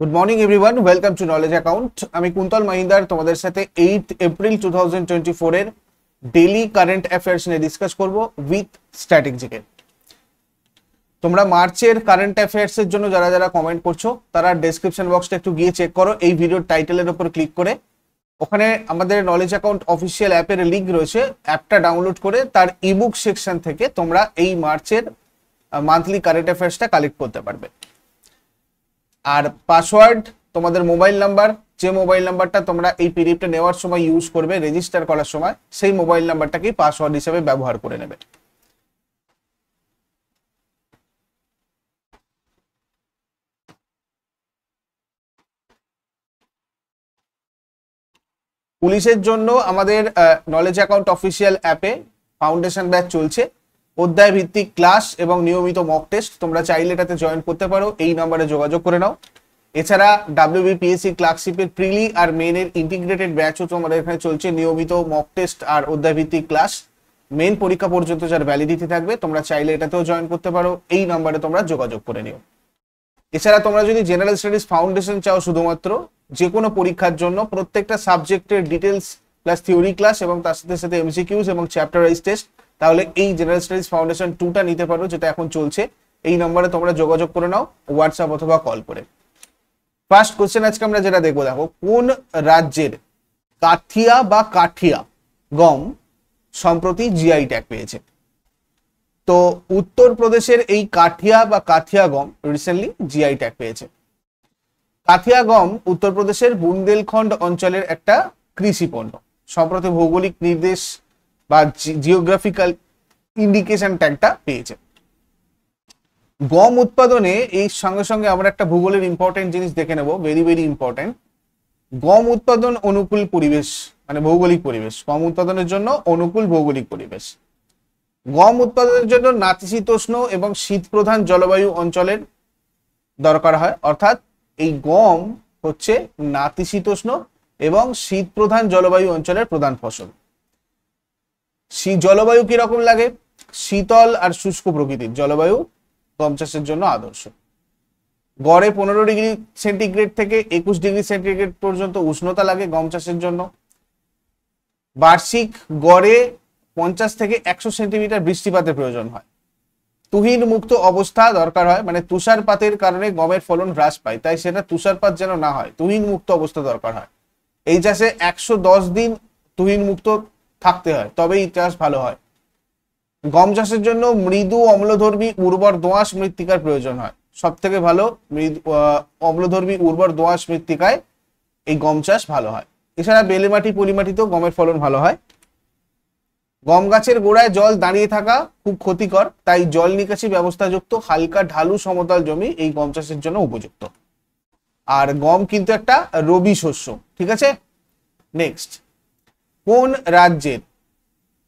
Good morning everyone, welcome to knowledge account. আমি কুন্তল মহিন্দার তোমাদের সাথে 8 এপ্রিল 2024 এর ডেইলি কারেন্ট অ্যাফেয়ার্স নিয়ে ডিসকাস করব উইথ স্ট্যাটিক জিকে। তোমরা মার্চের কারেন্ট অ্যাফেয়ার্স এর জন্য যারা যারা কমেন্ট করছো তারা ডেসক্রিপশন বক্সটা একটু গিয়ে চেক করো। এই ভিডিওর টাইটেলের উপর ক্লিক করে ওখানে আমাদের নলেজ অ্যাকাউন্ট অফিসিয়াল অ্যাপের লিঙ্ক রয়েছে। অ্যাপটা ডাউনলোড করে তার ইবুক সেকশন থেকে তোমরা এই মার্চের মান্থলি কারেন্ট অ্যাফেয়ার্সটা কালেক্ট করতে পারবে। আর পাসওয়ার্ড তোমাদের মোবাইল নাম্বার, যে মোবাইল নাম্বারটা তোমরা এই পিডিএফটা নেওয়ার সময় ইউজ করবে, রেজিস্টার করার সময়, সেই মোবাইল নাম্বারটাকেই পাসওয়ার্ড হিসেবে ব্যবহার করে নেবে। পুলিশের জন্য আমাদের নলেজ অ্যাকাউন্ট অফিসিয়াল অ্যাপে ফাউন্ডেশন ব্যাচ চলছে। অধ্যায় ভিত্তিক ক্লাস এবং নিয়মিত মক টেস্ট, তোমরা চাইলে এটাতে জয়েন করতে পারো, এই নাম্বারে যোগাযোগ করে নাও। এছাড়া ডাব্লিউবিপিএসসি ক্লার্কশিপের প্রিলি আর মেনের ইন্টিগ্রেটেড ব্যাচও তোমাদের এখানে চলছে। নিয়মিত মক টেস্ট আর অধ্যায় ভিত্তিক ক্লাস, মেন পরীক্ষা পর্যন্ত যার ভ্যালিডিটি থাকবে, তোমরা চাইলে এটাতেও জয়েন করতে পারো, এই নাম্বারে তোমরা যোগাযোগ করে নিও। এছাড়া তোমরা যদি জেনারেল স্টাডিজ ফাউন্ডেশন চাও শুধুমাত্র যে কোনো পরীক্ষার জন্য, প্রত্যেকটা সাবজেক্টের ডিটেলস প্লাস থিওরি ক্লাস এবং তার সাথে সাথে এমসিকিউস এবং চ্যাপ্টার ওয়াইজ টেস্ট, তাহলে এই জেনারেল স্টাডিজ ফাউন্ডেশন 2টা নিতে পারো, যেটা এখন চলছে। এই নম্বরে তোমরা যোগাযোগ করে নাও হোয়াটসঅ্যাপ অথবা কল করে। ফার্স্ট কোশ্চেন আজকে আমরা যেটা দেখবো, দেখো কোন রাজ্যের কাথিয়া বা কাঠিয়া গম সম্প্রতি জিআই ট্যাগ পেয়েছে? তো উত্তরপ্রদেশের এই কাঠিয়া বা কাথিয়া গম রিসেন্টলি জিআই ট্যাগ পেয়েছে। কাথিয়া গম উত্তরপ্রদেশের বুন্দেলখণ্ড অঞ্চলের একটা কৃষি পণ্য, সম্প্রতি ভৌগোলিক নির্দেশ বা জিওগ্রাফিক্যাল ইন্ডিকেশন ট্যাগটা পেয়েছে। গম উৎপাদনে এই সঙ্গে সঙ্গে আমরা একটা ভূগোলের ইম্পর্টেন্ট জিনিস দেখে নেব, ভেরি ভেরি ইম্পর্টেন্ট। গম উৎপাদন অনুকূল পরিবেশ, মানে ভৌগোলিক পরিবেশ, গম উৎপাদনের জন্য অনুকূল ভৌগোলিক পরিবেশ। গম উৎপাদনের জন্য নাতিশীতোষ্ণ এবং শীত প্রধান জলবায়ু অঞ্চলের দরকার হয়, অর্থাৎ এই গম হচ্ছে নাতিশীতোষ্ণ এবং শীত প্রধান জলবায়ু অঞ্চলের প্রধান ফসল। জলবায়ু কিরকম লাগে? শীতল আর শুষ্ক প্রকৃতির জলবায়ু গম চাষের জন্য আদর্শ। গড়ে 15 ডিগ্রি সেন্টিগ্রেড থেকে 21 ডিগ্রি সেন্টিগ্রেড পর্যন্ত উষ্ণতা লাগে গম চাষের জন্য। বার্ষিক গড়ে 50 থেকে 100 সেন্টিমিটার বৃষ্টিপাতের প্রয়োজন হয়। তুহিন মুক্ত অবস্থা দরকার হয়, মানে তুষারপাতের কারণে গমের ফলন হ্রাস পায়, তাই সেটা তুষারপাত যেন না হয়, তুহিন মুক্ত অবস্থা দরকার হয়। এই চাষে 110 দিন তুহিন মুক্ত থাকতে হয়, তবেই চাষ ভালো হয়। গম চাষের জন্য মৃদু অম্লধর্মী উর্বর দোআঁশ মৃত্তিকার প্রয়োজন হয়, সব থেকে ভালো মৃদু অম্লধর্মী উর্বর দোআঁশ মৃত্তিকায় এই গম চাষ ভালো হয়। এছাড়া বেলে মাটি পলি মাটিতেও গমের ফলন ভালো হয়। গম গাছের গোড়ায় জল দাঁড়িয়ে থাকা খুব ক্ষতিকর, তাই জল নিকাশি ব্যবস্থাযুক্ত হালকা ঢালু সমতল জমি এই গম চাষের জন্য উপযুক্ত। আর গম কিন্তু একটা রবি শস্য, ঠিক আছে। নেক্সট, কোন রাজ্যের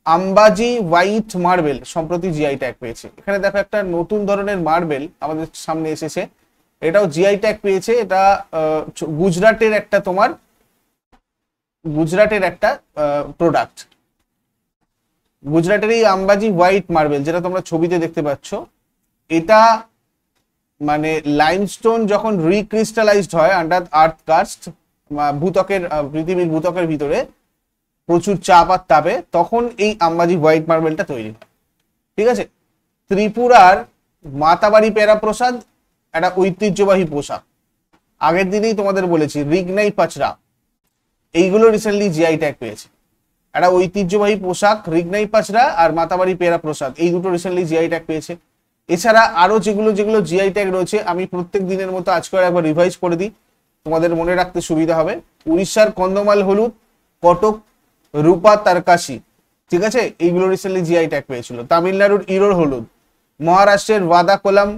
আম্বাজি হোয়াইট মার্বেল সম্প্রতি জিআই ট্যাগ পেয়েছে? এখানে দেখো একটা নতুন ধরনের মার্বেল আমাদের সামনে এসেছে, এটাও জিআই ট্যাগ পেয়েছে। এটা গুজরাটের একটা প্রোডাক্ট। গুজরাটের এই আম্বাজি হোয়াইট মার্বেল যেটা তোমরা ছবিতে দেখতে পাচ্ছ, এটা মানে লাইমস্টোন যখন রিক্রিস্টালাইজড হয় আন্ডার আর্থ কাস্ট, পৃথিবীর ভূত্বকের ভিতরে প্রচুর চাপ আর তাপে, তখন এই আম্বাজি হোয়াইট মার্বেলটা তৈরি হয়, ঠিক আছে। ত্রিপুরার মাতাবাড়ি পেরা প্রসাদ একটা ঐতিহ্যবাহী পোশাক, আগের দিনেই তোমাদের বলেছি, রিগনাই পাচরা, এইগুলো রিসেন্টলি জিআই ট্যাগ পেয়েছে। একটা ঐতিহ্যবাহী পোশাক রিগনাই পাচরা আর মাতাবাড়ি পেরা প্রসাদ, এই দুটো রিসেন্টলি জিআই ট্যাগ পেয়েছে। এছাড়া আরো যেগুলো জিআই ট্যাগ রয়েছে আমি প্রত্যেক দিনের মতো আজকে একবার রিভাইজ করে দিই, তোমাদের মনে রাখতে সুবিধা হবে। উড়িষ্যার কন্ধমাল হলুদ, কটক রূপা তারকাশি, ঠিক আছে, এইগুলো রিসেন্টলি জিআই ট্যাগ পেয়েছিল। তামিলনাড়ুর ইরোর হলুদ, মহারাষ্ট্রের ওয়াদা কোলাম,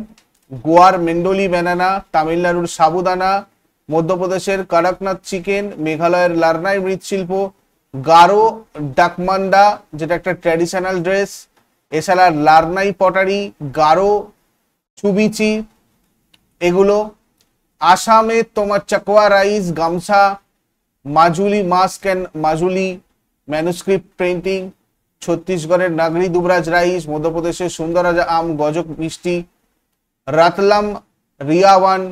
গোয়ার মেন্ডোলি ব্যানানা, তামিলনাড়ুর সাবুদানা, মধ্যপ্রদেশের কড়কনাথ চিকেন, মেঘালয়ের লার্নাই মৃৎশিল্প, গারো ডাকমান্ডা যেটা একটা ট্র্যাডিশনাল ড্রেস, এছাড়া লার্নাই পটারি, গারো চুবিচি, এগুলো। আসামে তোমার চাকোয়া রাইস, গামছা, Majuli mask and Majuli manuscript painting, ছত্তিশগড়ের নাগরি দুবরাজ রাইস, মধ্যপ্রদেশের সুন্দররাজা আম, গজক মিষ্টি, রাতলাম রিয়াওয়ান,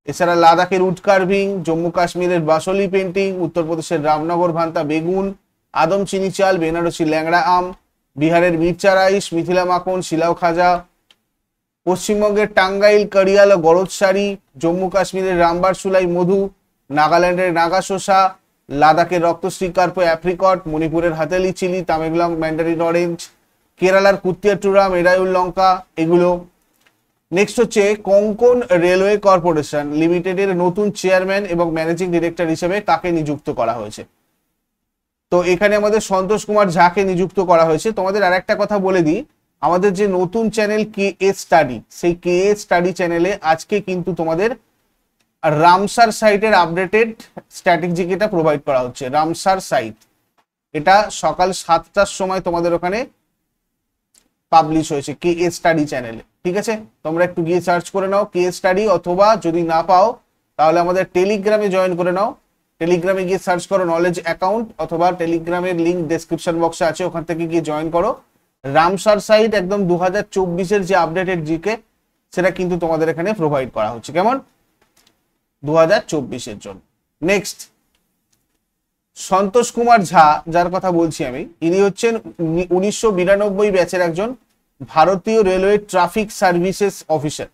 এছাড়া লাদাখের উড কার্ভিং, জম্মু কাশ্মীরের বাসলি পেন্টিং, উত্তরপ্রদেশের রামনগর ভান্তা বেগুন, আদম চিনি চাল, বেনারসি ল্যাংড়া আম, বিহারের মির্চা রাইস, মিথিলা মাখন, শিলাও খাজা, পশ্চিমবঙ্গের টাঙ্গাইল কারিয়াল ও গরদ শাড়ি, জম্মু কাশ্মীরের রামবার সুলাই মধু, নাগাল্যান্ডের নাগা শসা, লাদাখের রক্তশ্রী কার্প অ্যাপ্রিকট, মণিপুরের হাতেলি চিলি, তামেংলং ম্যান্ডারিন অরেঞ্জ, কেরালার কুত্তিয়াটুরা মেরাইউল লঙ্কা, এগুলো। নেক্সট হচ্ছে কোঙ্কন রেলওয়ে কর্পোরেশন লিমিটেডের নতুন চেয়ারম্যান এবং ম্যানেজিং ডিরেক্টর হিসেবে কাকে নিযুক্ত করা হয়েছে? তো এখানে আমাদের সন্তোষ কুমার ঝাকে নিযুক্ত করা হয়েছে। তোমাদের আর একটা কথা বলে দিই, আমাদের যে নতুন চ্যানেল কে এ স্টাডি, সেই কে এ স্টাডি চ্যানেলে আজকে কিন্তু তোমাদের রামসার সাইটের আপডেটেড স্ট্র্যাটেজিক এটা প্রোভাইড করা হচ্ছে। রামসার সাইট এটা সকাল 7টার সময় তোমাদের ওখানে পাবলিশ হয়েছে কে এ স্টাডি চ্যানেলে। ঠিক আছে, তোমরা একটু গিয়ে সার্চ করে নাও কে এ স্টাডি, অথবা যদি না পাও তাহলে আমাদের টেলিগ্রামে জয়েন করে নাও। টেলিগ্রামে গিয়ে সার্চ করো নলেজ অ্যাকাউন্ট, অথবা টেলিগ্রামের লিঙ্ক ডেসক্রিপশন বক্সে আছে, ওখান থেকে গিয়ে জয়েন করো। রামসার সাইট একদম 2024-এর যে আপডেটেড জিকে সেটা কিন্তু তোমাদের এখানে প্রোভাইড করা হচ্ছে। কেমন? 2024-এর জন্য। নেক্সট, সন্তোষ কুমার ঝা যার কথা বলছি আমি, ইনি হচ্ছেন 1992 ব্যাচের একজন ভারতীয় railway traffic services officer.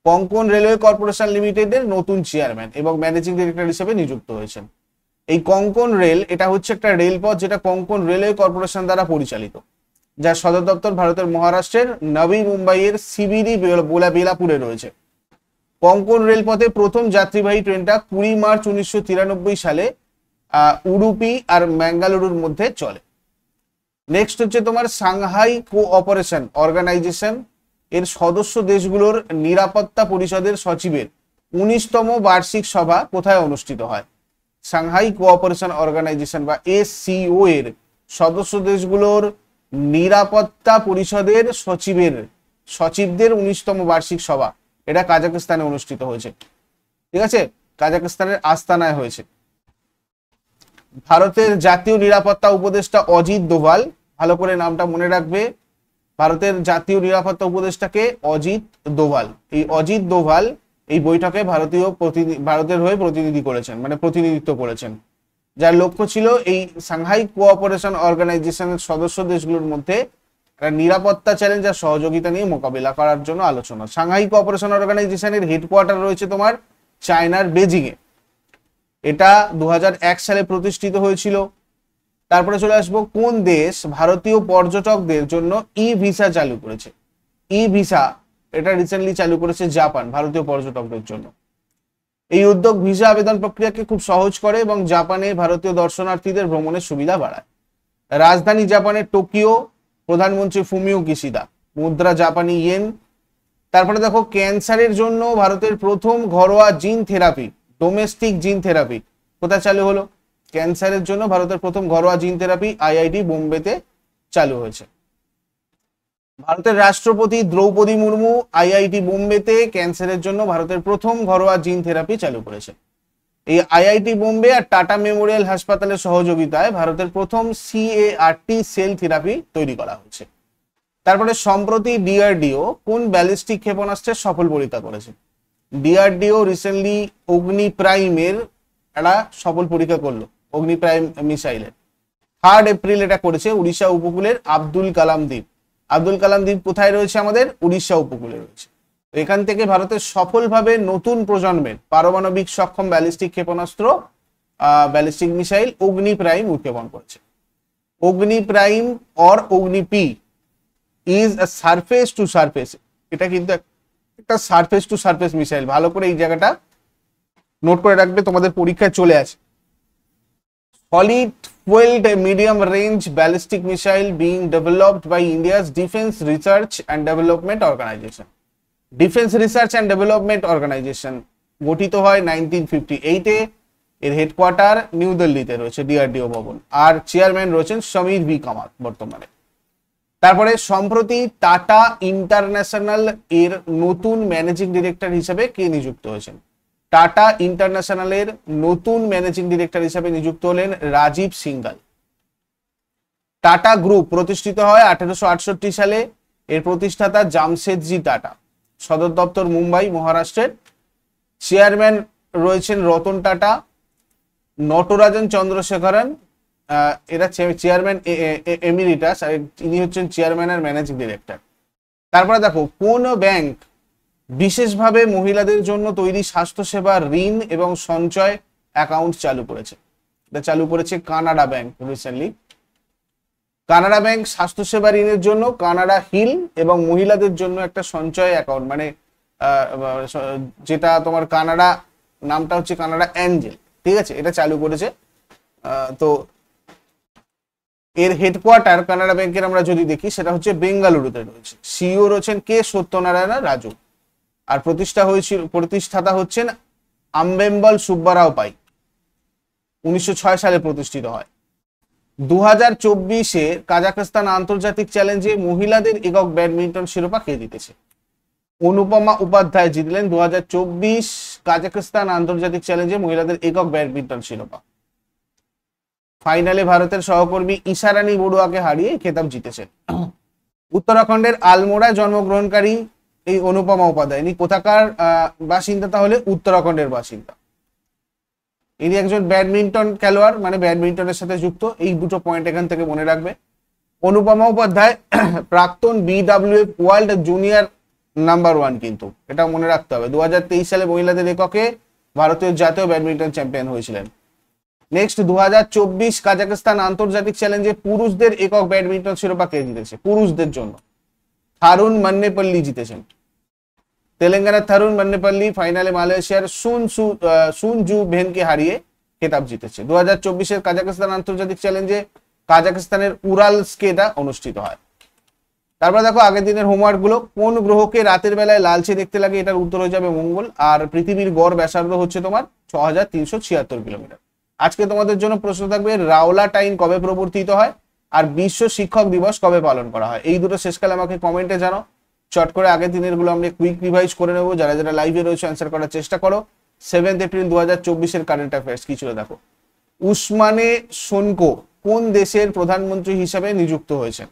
Konkan railway corporation লিমিটেডের নতুন চেয়ারম্যান এবং ম্যানেজিং ডিরেক্টর হিসেবে নিযুক্ত হয়েছেন। এই কোঙ্কন রেল এটা হচ্ছে একটা রেলপথ যেটা কোঙ্কন রেলওয়ে কর্পোরেশন দ্বারা পরিচালিত, যার সদর দপ্তর ভারতের মহারাষ্ট্রের নবী মুম্বাইয়ের সিবিডি বেলাপুরে রয়েছে। কোঙ্কন রেলপথে প্রথম যাত্রীবাহী ট্রেনটা 20 মার্চ 1993 সালে উডুপি আর ম্যাঙ্গালুরুর মধ্যে চলে। নেক্সট হচ্ছে তোমার সাংহাই কোঅপারেশন অর্গানাইজেশন এর সদস্য দেশগুলোর নিরাপত্তা পরিষদের সচিবের 19তম বার্ষিক সভা কোথায় অনুষ্ঠিত হয়? সাংহাই কোঅপারেশন অর্গানাইজেশন বা এসসিও এর সদস্য দেশগুলোর নিরাপত্তা পরিষদের সচিবদের 19তম বার্ষিক সভা এটা কাজাকস্তানে অনুষ্ঠিত হয়েছে। ঠিক আছে, কাজাকস্তানের আস্তানায় হয়েছে। ভারতের জাতীয় নিরাপত্তা উপদেষ্টা অজিত দোভাল, ভালো করে নামটা মনে রাখবে, ভারতের জাতীয় নিরাপত্তা উপদেষ্টাকে অজিত দোভাল। এই অজিত দোভাল এই বৈঠকে ভারতের হয়ে প্রতিনিধিত্ব করেছেন, যার লক্ষ্য ছিল এই সাংহাই কোঅপারেশন অর্গানাইজেশনের সদস্য দেশগুলোর মধ্যে একটা নিরাপত্তা চ্যালেঞ্জ আর সহযোগিতা নিয়ে মোকাবিলা করার জন্য আলোচনা। সাংহাই কোঅপারেশন অর্গানাইজেশনের হেডকোয়ার্টার রয়েছে তোমার চায়নার বেজিং এ। এটা 2001 সালে প্রতিষ্ঠিত হয়েছিল। তারপরে চলে আসবো, কোন দেশ ভারতীয় পর্যটকদের জন্য ই ভিসা চালু করেছে? ই ভিসা এটা রিসেন্টলি চালু করেছে জাপান ভারতীয় পর্যটকদের জন্য। এই উদ্যোগ ভিসা আবেদন প্রক্রিয়াকে খুব সহজ করে এবং জাপানে ভারতীয় দর্শনার্থীদের ভ্রমণের সুবিধা বাড়ায়। রাজধানী জাপানের টোকিও, প্রধানমন্ত্রী ফুমিও কিশিদা, মুদ্রা জাপানি ইয়েন। তারপরে দেখো, ক্যান্সারের জন্য ভারতের প্রথম ঘরোয়া gene therapy, domestic gene therapy কোথায় চালু হলো? ক্যান্সারের জন্য ভারতের প্রথম ঘরোয়া জিন থেরাপি আইআইটি বোম্বেতে চালু হয়েছে। ভারতের রাষ্ট্রপতি দ্রৌপদী মুর্মু আইআইটি বোম্বেতে ক্যান্সারের জন্য ভারতের প্রথম ঘরোয়া জিন থেরাপি চালু করেছে। এই আইআইটি বোম্বে আর টাটা মেমোরিয়াল হাসপাতালের সহযোগিতায় ভারতের প্রথম সিএআরটি সেল থেরাপি তৈরি করা হয়েছে। তারপরে সম্প্রতি ডিআরডিও কোন ব্যালিস্টিক ক্ষেপণাস্ত্রের সফল পরীক্ষা করেছে? ডিআরডিও রিসেন্টলি অগ্নি প্রাইমের একটা সফল পরীক্ষা করলো, অগ্নি প্রাইম মিসাইলের। 3 এপ্রিল এটা করেছে উড়িষ্যা উপকূলের আব্দুল কালাম দ্বীপ। আব্দুল কালাম দ্বীপ কোথায় রয়েছে? আমাদের উড়িষ্যা উপকূলে রয়েছে। এখান থেকে ভারতের সফলভাবে নতুন প্রজন্মের পারমাণবিক সক্ষম ব্যালিস্টিক ক্ষেপণাস্ত্র ব্যালিস্টিক মিসাইল অগ্নি প্রাইম উৎক্ষেপণ করেছে। অগ্নি prime or Agni P is a surface two surface, এটা কিন্তু একটা সারফেস টু সারফেস মিসাইল। ভালো করে এই জায়গাটা নোট করে রাখবে, তোমাদের পরীক্ষায় চলে আসে। Solid fueled medium range ballistic missile being developed by India's Defense Research and Development Organization. Defense Research and Development Organization গঠিত হয় 1958-এ। এর হেডকোয়ার্টার নিউ দিল্লিতে রয়েছে, ডিআরডিও ভবন, আর চেয়ারম্যান রয়েছেন সমীর ভি কামাত বর্তমানে। তারপরে সম্প্রতি টাটা ইন্টারন্যাশনাল এর নতুন ম্যানেজিং ডিরেক্টর হিসেবে কে নিযুক্ত হয়েছেন? টাটা ইন্টারন্যাশনালের নতুন ম্যানেজিং ডিরেক্টর হিসেবে নিযুক্ত হলেন রাজীব সিংঘাল। টাটা গ্রুপ প্রতিষ্ঠিত হয় 1868 সালে। এর প্রতিষ্ঠাতা জামশেদজি টাটা। সদর দপ্তর মুম্বাই, মহারাষ্ট্রের। চেয়ারম্যান রয়েছেন রতন টাটা, নটরাজন চন্দ্রশেখরন, এরা চেয়ারম্যান এমিরিটাস, আর ইনি হচ্ছেন চেয়ারম্যান আর ম্যানেজিং ডিরেক্টর। তারপরে দেখো কোন ব্যাংক বিশেষভাবে মহিলাদের জন্য তৈরি স্বাস্থ্যসেবা ঋণ এবং সঞ্চয় অ্যাকাউন্ট চালু করেছে? এটা চালু করেছে Canada bank recently. Canada bank স্বাস্থ্যসেবা ঋণের জন্য কানাডা হিল এবং মহিলাদের জন্য একটা সঞ্চয় অ্যাকাউন্ট, মানে যেটা তোমার কানাডা নামটা হচ্ছে কানাডা অ্যাঞ্জেল, ঠিক আছে, এটা চালু করেছে। তো এর হেডকোয়ার্টার কানাডা ব্যাংকের আমরা যদি দেখি সেটা হচ্ছে বেঙ্গালুরুতে রয়েছে। সিইও রয়েছেন কে সত্যনারায়ণ রাজু, আর প্রতিষ্ঠাতা হচ্ছেন আম্বেম্বল সুব্বারাও পাই। 1906 সালে প্রতিষ্ঠিত হয়। 2024-এ কাজাখস্তান আন্তর্জাতিক চ্যালেঞ্জে মহিলাদের একক ব্যাডমিন্টন শিরোপা কে জিতেছে? অনুপমা উপাধ্যায় জিতলেন 2024 কাজাখস্তান আন্তর্জাতিক চ্যালেঞ্জে মহিলাদের একক ব্যাডমিন্টন শিরোপা। ফাইনালে ভারতের সহকর্মী ঈশারানী বড়ুয়াকে হারিয়ে খেতাব জিতেছেন। উত্তরাখণ্ডের আলমোড়ায় জন্মগ্রহণকারী এই অনুপমা উপাধ্যায়, ইনি কোথাকার বাসিন্দা? তাহলে উত্তরাখণ্ডের বাসিন্দা। ইনি একজন ব্যাডমিন্টন খেলোয়াড়, মানে ব্যাডমিন্টনের সাথে যুক্ত। এই দুটো পয়েন্ট এখান থেকে মনে রাখবে। অনুপমা উপাধ্যায় প্রাক্তন বিডব্লিউএফ ওয়ার্ল্ড জুনিয়র নাম্বার 1, কিন্তু এটা মনে রাখতে হবে। 2023 সালে মহিলাদের এককে ভারতীয় জাতীয় ব্যাডমিন্টন চ্যাম্পিয়ন হয়েছিলেন। নেক্সট 2024 কাজাখস্তান আন্তর্জাতিক চ্যালেঞ্জে পুরুষদের একক ব্যাডমিন্টন শিরোপা কে জিতেছে? পুরুষদের জন্য থারুন মান্নেপল্লী জিতেছেন। তেলেঙ্গানার থারুন মান্নেপল্লী ফাইনালে মালয়েশিয়ার সুন জু ভেনকে হারিয়ে খেতাব জিতেছে। 2024-এর কাজাখস্তান আন্তর্জাতিক চ্যালেঞ্জে কাজাখস্তানের উরালস্কে এটা অনুষ্ঠিত হয়। তারপর দেখো আগের দিনের হোমওয়ার্ক গুলো। কোন গ্রহকে রাতের বেলায় লালচে দেখতে লাগে? এটার উত্তর হয়ে যাবে মঙ্গল। আর পৃথিবীর গড় ব্যাসার্ধ হচ্ছে তোমার 6376 কিলোমিটার। আজকে তোমাদের জন্য প্রশ্ন থাকবে রাওলা টাইম কবে প্রবর্তিত হয় আর বিশ্ব শিক্ষক দিবস কবে পালন করা হয়? এই দুটো শেষকালে আমাকে কমেন্টে জানাও। চট করে আগের দিনের গুলো আমরা কুইক রিভাইজ করে নেবো। যারা যারা লাইভে রয়েছে অ্যান্সার করার চেষ্টা করো। 7 এপ্রিল 2024-এর কারেন্ট অ্যাফেয়ার্স কি ছিল দেখো। উসমানে সোনকো কোন দেশের প্রধানমন্ত্রী হিসাবে নিযুক্ত হয়েছেন?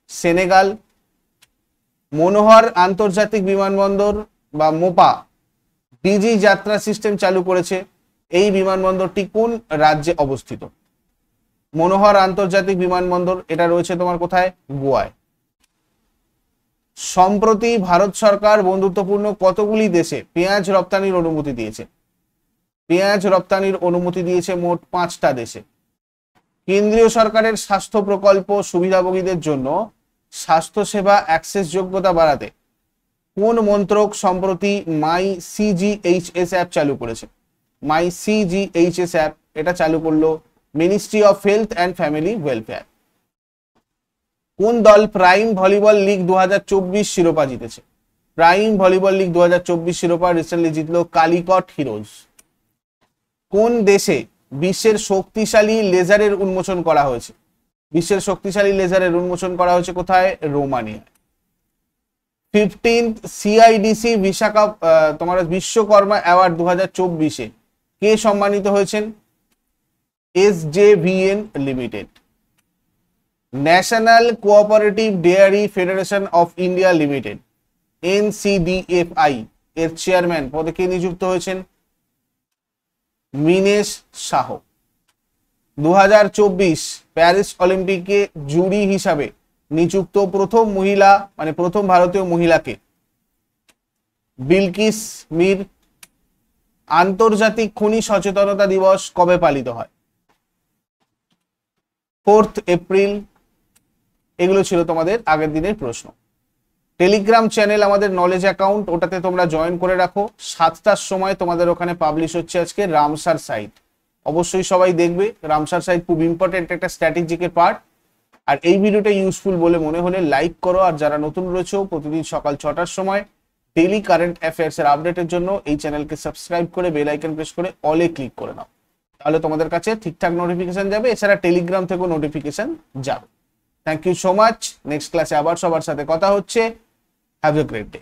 সেনেগাল। মনোহর আন্তর্জাতিক বিমানবন্দর বা মোপা ডিজি যাত্রা সিস্টেম চালু করেছে। এই বিমানবন্দরটি কোন রাজ্যে অবস্থিত? মনোহর আন্তর্জাতিক বিমানবন্দর এটা রয়েছে তোমার কোথায়? গোয়ায়। সম্প্রতি ভারত সরকার বন্ধুত্বপূর্ণ কতগুলি দেশে পেঁয়াজ রপ্তানির অনুমতি দিয়েছে? পেঁয়াজ রপ্তানির অনুমতি দিয়েছে মোট 5টা দেশে। কেন্দ্রীয় সরকারের স্বাস্থ্য প্রকল্প সুবিধাভোগীদের জন্য স্বাস্থ্যসেবা অ্যাক্সেস যোগ্যতা বাড়াতে কোন মন্ত্রক সম্প্রতি মাই সিজিএইচএস অ্যাপ চালু করেছে? মাই সিজিএইচএস অ্যাপ এটা চালু করলো ministry of health and family welfare. কোন দল প্রাইম ভলিবল লিগ 2024 শিরোপা জিতেছে? প্রাইম ভলিবল লিগ 2024 শিরোপা রিসেন্টলি জিতলো কালিকট হিরোজ। কোন দেশে বিশ্বের শক্তিশালী লেজারের উন্মোচন করা হয়েছে? বিশ্বের শক্তিশালী লেজারের উন্মোচন করা হয়েছে কোথায়? রোমানিয়া। 15th CIDC বিশাখা তোমার বিশ্বকর্মা অ্যাওয়ার্ড 2024-এ কে সম্মানিত হয়েছেন? SJVN limited. National cooperative dairy federation of India limited NCDFI এর চেয়ারম্যান পদে কে নিযুক্ত হয়েছেন? মিনেশ শাহ। 2024 প্যারিস অলিম্পিকে জুরি হিসাবে নিযুক্ত প্রথম মহিলা, মানে প্রথম ভারতীয় মহিলাকে? বিলকিস মির। আন্তর্জাতিক খনি সচেতনতা দিবস কবে পালিত হয়? 4th April. এগুলো ছিল তোমাদের আগের দিনের প্রশ্ন। টেলিগ্রাম চ্যানেল আমাদের নলেজ অ্যাকাউন্ট, ওটাতে তোমরা জয়েন করে রাখো। 7টার সময় তোমাদের ওখানে পাবলিশ হচ্ছে আজকে রামসার সাইট। অবশ্যই সবাই দেখবে। রামসার সাইট খুব ইম্পর্টেন্ট একটা স্ট্র্যাটেজিকের পার্ট। আর এই ভিডিওটা ইউজফুল বলে মনে হলে লাইক করো। আর যারা নতুন রয়েছে প্রতিদিন সকাল 6টার সময় ডেইলি কারেন্ট অ্যাফেয়ার্স এর আপডেটের জন্য এই চ্যানেলকে সাবস্ক্রাইব করে বেল আইকন প্রেস করে অলে ক্লিক করে নাও, তাহলে তোমাদের কাছে ঠিকঠাক নোটিফিকেশন যাবে। এছাড়া টেলিগ্রাম থেকেও নোটিফিকেশন যাবে। Thank you so much. Next ক্লাসে আবার সবার সাথে কথা হচ্ছে। Have a great day.